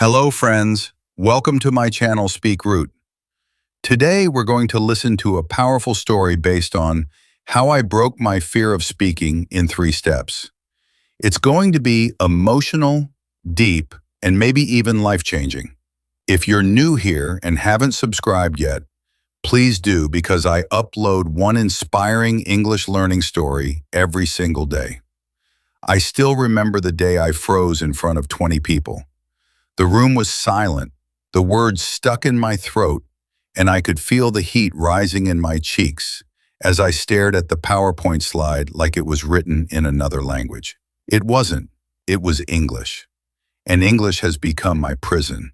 Hello friends, welcome to my channel Speak Root. Today we're going to listen to a powerful story based on how I broke my fear of speaking in 3 steps. It's going to be emotional, deep, and maybe even life-changing. If you're new here and haven't subscribed yet, please do because I upload one inspiring English learning story every single day. I still remember the day I froze in front of 20 people. The room was silent, the words stuck in my throat, and I could feel the heat rising in my cheeks as I stared at the PowerPoint slide like it was written in another language. It wasn't, it was English. And English has become my prison.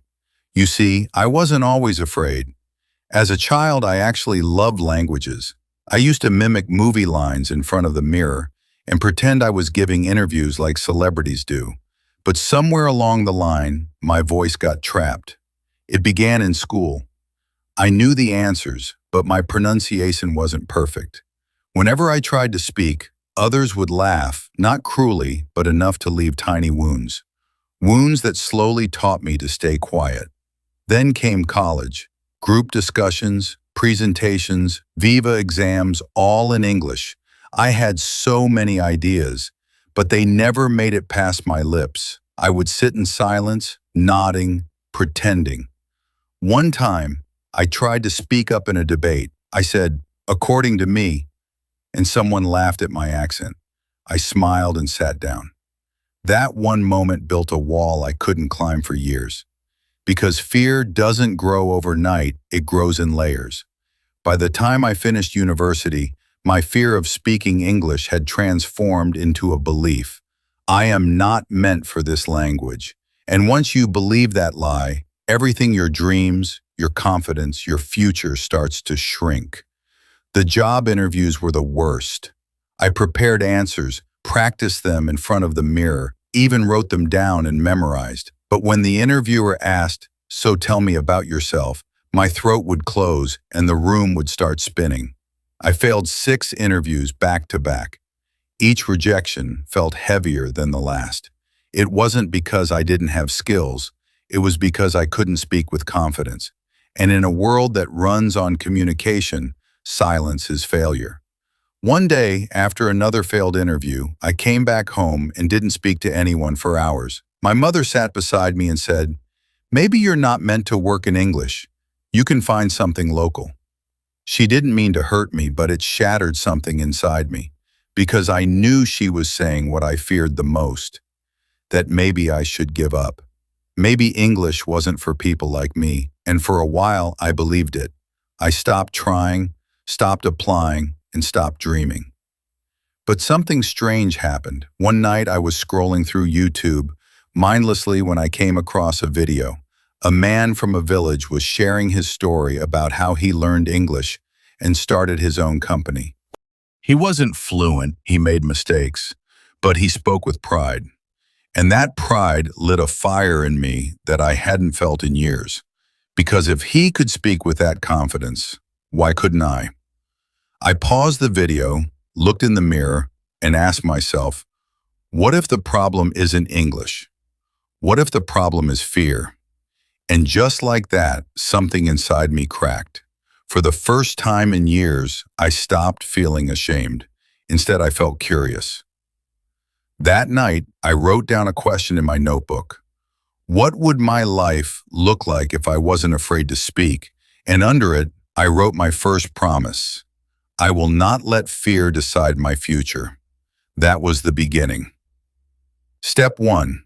You see, I wasn't always afraid. As a child, I actually loved languages. I used to mimic movie lines in front of the mirror and pretend I was giving interviews like celebrities do. But somewhere along the line, my voice got trapped. It began in school. I knew the answers, but my pronunciation wasn't perfect. Whenever I tried to speak, others would laugh, not cruelly, but enough to leave tiny wounds. Wounds that slowly taught me to stay quiet. Then came college. Group discussions, presentations, Viva exams, all in English. I had so many ideas, but they never made it past my lips. I would sit in silence, nodding, pretending. One time, I tried to speak up in a debate. I said, "According to me," and someone laughed at my accent. I smiled and sat down. That one moment built a wall I couldn't climb for years. Because fear doesn't grow overnight, it grows in layers. By the time I finished university, my fear of speaking English had transformed into a belief. I am not meant for this language. And once you believe that lie, everything your dreams, your confidence, your future starts to shrink. The job interviews were the worst. I prepared answers, practiced them in front of the mirror, even wrote them down and memorized. But when the interviewer asked, "So tell me about yourself," my throat would close and the room would start spinning. I failed 6 interviews back to back. Each rejection felt heavier than the last. It wasn't because I didn't have skills. It was because I couldn't speak with confidence. And in a world that runs on communication, silence is failure. One day, after another failed interview, I came back home and didn't speak to anyone for hours. My mother sat beside me and said, "Maybe you're not meant to work in English. You can find something local." She didn't mean to hurt me, but it shattered something inside me, because I knew she was saying what I feared the most, that maybe I should give up. Maybe English wasn't for people like me, and for a while I believed it. I stopped trying, stopped applying, and stopped dreaming. But something strange happened. One night I was scrolling through YouTube, mindlessly when I came across a video. A man from a village was sharing his story about how he learned English and started his own company. He wasn't fluent, he made mistakes, but he spoke with pride. And that pride lit a fire in me that I hadn't felt in years. Because if he could speak with that confidence, why couldn't I? I paused the video, looked in the mirror, and asked myself, what if the problem isn't English? What if the problem is fear? And just like that, something inside me cracked. For the first time in years, I stopped feeling ashamed. Instead, I felt curious. That night, I wrote down a question in my notebook. What would my life look like if I wasn't afraid to speak? And under it, I wrote my first promise. I will not let fear decide my future. That was the beginning. Step 1.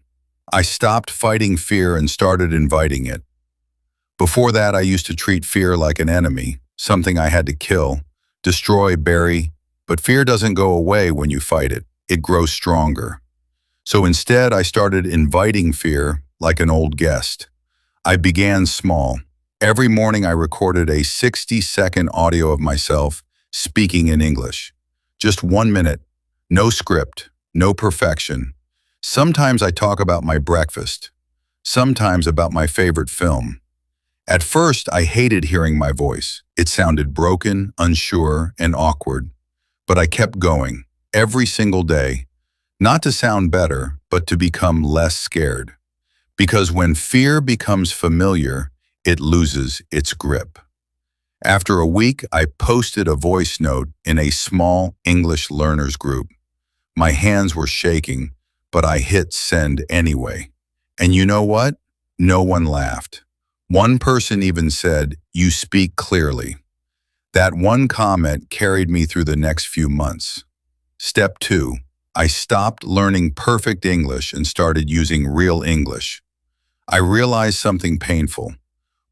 I stopped fighting fear and started inviting it. Before that, I used to treat fear like an enemy, something I had to kill, destroy, bury. But fear doesn't go away when you fight it. It grows stronger. So instead, I started inviting fear like an old guest. I began small. Every morning, I recorded a 60-second audio of myself speaking in English. Just 1 minute, no script, no perfection. Sometimes I talk about my breakfast, sometimes about my favorite film. At first, I hated hearing my voice. It sounded broken, unsure, and awkward. But I kept going, every single day, not to sound better, but to become less scared. Because when fear becomes familiar, it loses its grip. After a week, I posted a voice note in a small English learners group. My hands were shaking, but I hit send anyway. And you know what? No one laughed. One person even said, "You speak clearly." That one comment carried me through the next few months. Step 2. I stopped learning perfect English and started using real English. I realized something painful.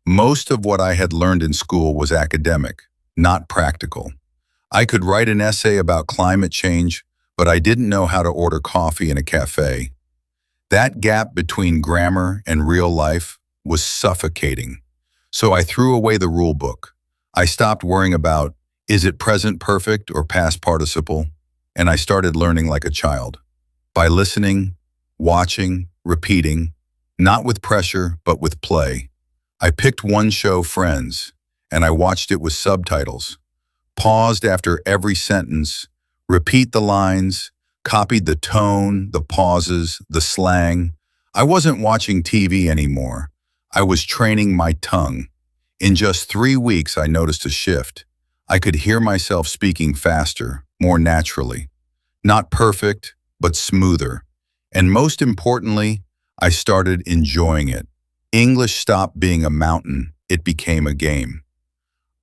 Most of what I had learned in school was academic, not practical. I could write an essay about climate change, but I didn't know how to order coffee in a cafe. That gap between grammar and real life was suffocating. So I threw away the rule book. I stopped worrying about, is it present perfect or past participle? And I started learning like a child. By listening, watching, repeating, not with pressure, but with play. I picked one show, Friends, and I watched it with subtitles. Paused after every sentence, repeat the lines, copied the tone, the pauses, the slang. I wasn't watching TV anymore. I was training my tongue. In just 3 weeks, I noticed a shift. I could hear myself speaking faster, more naturally. Not perfect, but smoother. And most importantly, I started enjoying it. English stopped being a mountain, it became a game.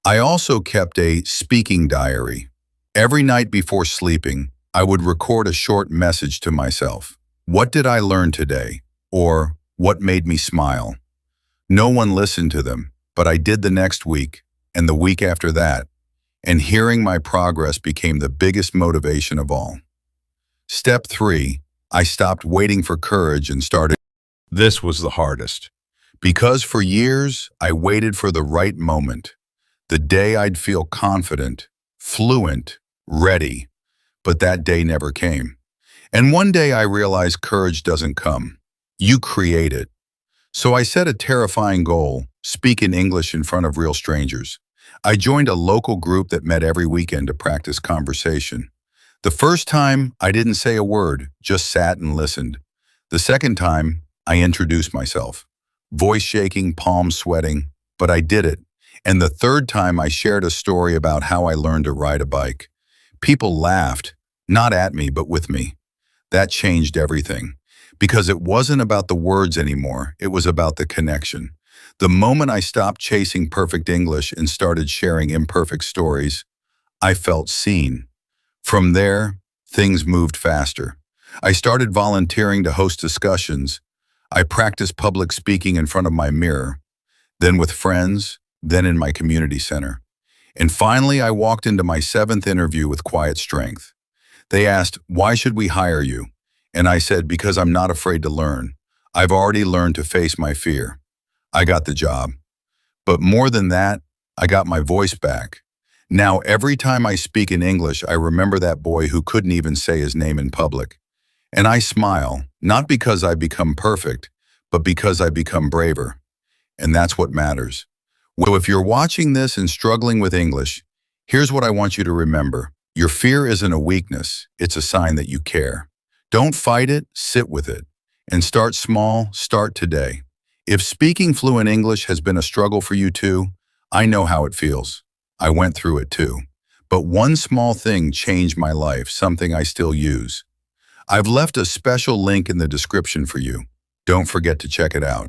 I also kept a speaking diary. Every night before sleeping, I would record a short message to myself. What did I learn today? Or what made me smile? No one listened to them, but I did the next week, and the week after that, and hearing my progress became the biggest motivation of all. Step 3, I stopped waiting for courage and started. This was the hardest. Because for years, I waited for the right moment, the day I'd feel confident, fluent, ready. But that day never came. And one day I realized courage doesn't come. You create it. So I set a terrifying goal, speak in English in front of real strangers. I joined a local group that met every weekend to practice conversation. The first time, I didn't say a word, just sat and listened. The second time, I introduced myself. Voice shaking, palms sweating, but I did it. And the third time, I shared a story about how I learned to ride a bike. People laughed, not at me, but with me. That changed everything. Because it wasn't about the words anymore, it was about the connection. The moment I stopped chasing perfect English and started sharing imperfect stories, I felt seen. From there, things moved faster. I started volunteering to host discussions. I practiced public speaking in front of my mirror, then with friends, then in my community center. And finally, I walked into my 7th interview with quiet strength. They asked, "Why should we hire you?" And I said, "Because I'm not afraid to learn. I've already learned to face my fear." I got the job. But more than that, I got my voice back. Now, every time I speak in English, I remember that boy who couldn't even say his name in public. And I smile, not because I become perfect, but because I become braver. And that's what matters. So if you're watching this and struggling with English, here's what I want you to remember. Your fear isn't a weakness, it's a sign that you care. Don't fight it, sit with it. And start small, start today. If speaking fluent English has been a struggle for you too, I know how it feels. I went through it too. But one small thing changed my life, something I still use. I've left a special link in the description for you. Don't forget to check it out.